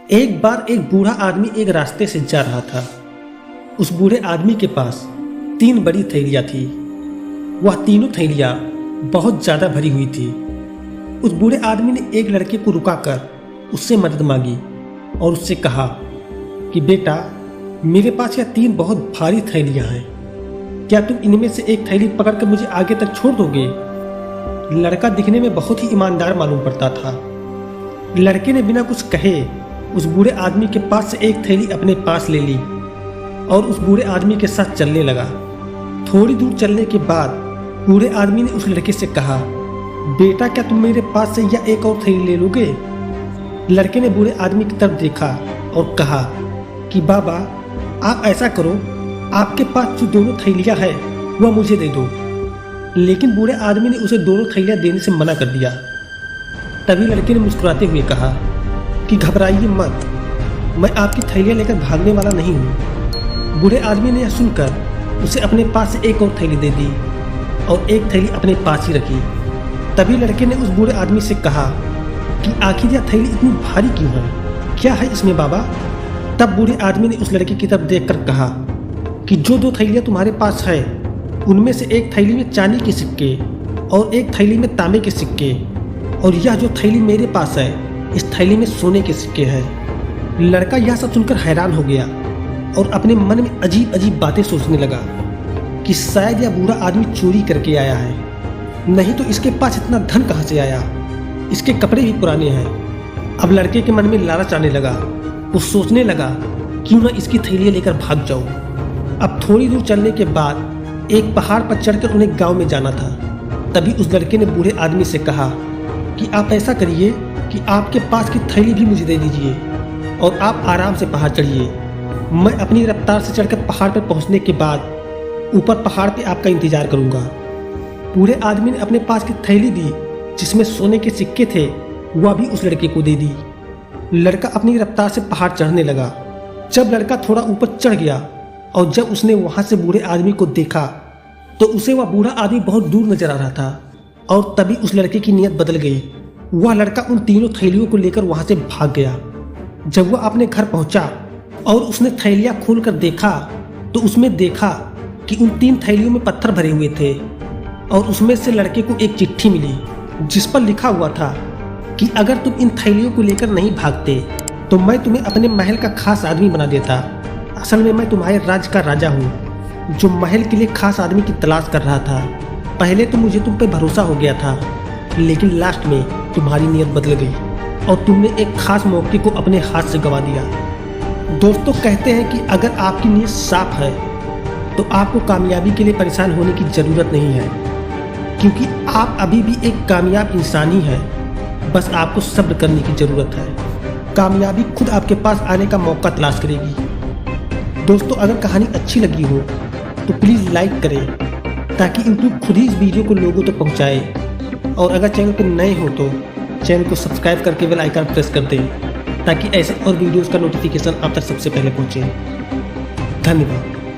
एक बार एक बूढ़ा आदमी एक रास्ते से जा रहा था। उस बूढ़े आदमी के पास 3 बड़ी थैलियाँ थी। वह तीनों थैलियाँ बहुत ज़्यादा भरी हुई थी। उस बूढ़े आदमी ने एक लड़के को रुकाकर उससे मदद मांगी और उससे कहा कि बेटा, मेरे पास यह 3 बहुत भारी थैलियाँ हैं, क्या तुम इनमें से एक थैली पकड़कर मुझे आगे तक छोड़ दोगे? लड़का दिखने में बहुत ही ईमानदार मालूम पड़ता था। लड़के ने बिना कुछ कहे उस बूढ़े आदमी के पास से एक थैली अपने पास ले ली और उस बूढ़े आदमी के साथ चलने लगा। थोड़ी दूर चलने के बाद बूढ़े आदमी ने उस लड़के से कहा, बेटा, क्या तुम मेरे पास से या एक और थैली ले लोगे? लड़के ने बूढ़े आदमी की तरफ देखा और कहा कि बाबा, आप ऐसा करो, आपके पास जो दोनों थैलियाँ हैं वह मुझे दे दो। लेकिन बूढ़े आदमी ने उसे दोनों थैलियाँ देने से मना कर दिया। तभी लड़के ने मुस्कुराते हुए कहा कि घबराइए मत, मैं आपकी थैलियाँ लेकर भागने वाला नहीं हूँ। बूढ़े आदमी ने यह सुनकर उसे अपने पास से एक और थैली दे दी और एक थैली अपने पास ही रखी। तभी लड़के ने उस बूढ़े आदमी से कहा कि आखिर यह थैली इतनी भारी क्यों है, क्या है इसमें बाबा? तब बूढ़े आदमी ने उस लड़के की तरफ देखकर कहा कि जो 2 थैलियाँ तुम्हारे पास है उनमें से एक थैली में चांदी के सिक्के और एक थैली में तांबे के सिक्के, और यह जो थैली मेरे पास है इस थैली में सोने के सिक्के हैं। लड़का यह सब सुनकर हैरान हो गया और अपने मन में अजीब अजीब बातें सोचने लगा कि शायद यह बूढ़ा आदमी चोरी करके आया है, नहीं तो इसके पास इतना धन कहाँ से आया? इसके कपड़े भी पुराने हैं। अब लड़के के मन में लालच आने लगा। वो सोचने लगा क्यों ना इसकी थैलियाँ लेकर भाग जाऊं। अब थोड़ी दूर चलने के बाद एक पहाड़ पर चढ़कर उन्हें गांव में जाना था। तभी उस लड़के ने बूढ़े आदमी से कहा कि आप ऐसा करिए कि आपके पास की थैली भी मुझे दे दीजिए और आप आराम से पहाड़ चढ़िए। मैं अपनी रफ्तार से चढ़कर पहाड़ पर पहुंचने के बाद ऊपर पहाड़ पे आपका इंतजार करूंगा। बूढ़े आदमी ने अपने पास की थैली दी जिसमें सोने के सिक्के थे, वह भी उस लड़के को दे दी। लड़का अपनी रफ्तार से पहाड़ चढ़ने लगा। जब लड़का थोड़ा ऊपर चढ़ गया और जब उसने वहां से बूढ़े आदमी को देखा तो उसे वह बूढ़ा आदमी बहुत दूर नजर आ रहा था। और तभी उस लड़के की नीयत बदल गई। वह लड़का उन तीनों थैलियों को लेकर वहां से भाग गया। जब वह अपने घर पहुंचा और उसने थैलियां खोलकर देखा तो उसमें देखा कि उन 3 थैलियों में पत्थर भरे हुए थे और उसमें से लड़के को एक चिट्ठी मिली जिस पर लिखा हुआ था कि अगर तुम इन थैलियों को लेकर नहीं भागते तो मैं तुम्हें अपने महल का खास आदमी बना देता। असल में मैं तुम्हारे राज्य का राजा हूँ जो महल के लिए खास आदमी की तलाश कर रहा था। पहले तो मुझे तुम पे भरोसा हो गया था, लेकिन लास्ट में तुम्हारी नीयत बदल गई और तुमने एक खास मौके को अपने हाथ से गंवा दिया। दोस्तों, कहते हैं कि अगर आपकी नीयत साफ है तो आपको कामयाबी के लिए परेशान होने की ज़रूरत नहीं है, क्योंकि आप अभी भी एक कामयाब इंसान ही हैं। बस आपको सब्र करने की ज़रूरत है। कामयाबी खुद आपके पास आने का मौका तलाश करेगी। दोस्तों, अगर कहानी अच्छी लगी हो तो प्लीज़ लाइक करें ताकि यूट्यूब खुद ही इस वीडियो को लोगों तक पहुंचाए, और अगर चैनल पर नए हो तो चैनल को सब्सक्राइब करके बेल आइकन प्रेस कर दें ताकि ऐसे और वीडियोस का नोटिफिकेशन आप तक सबसे पहले पहुंचे। धन्यवाद।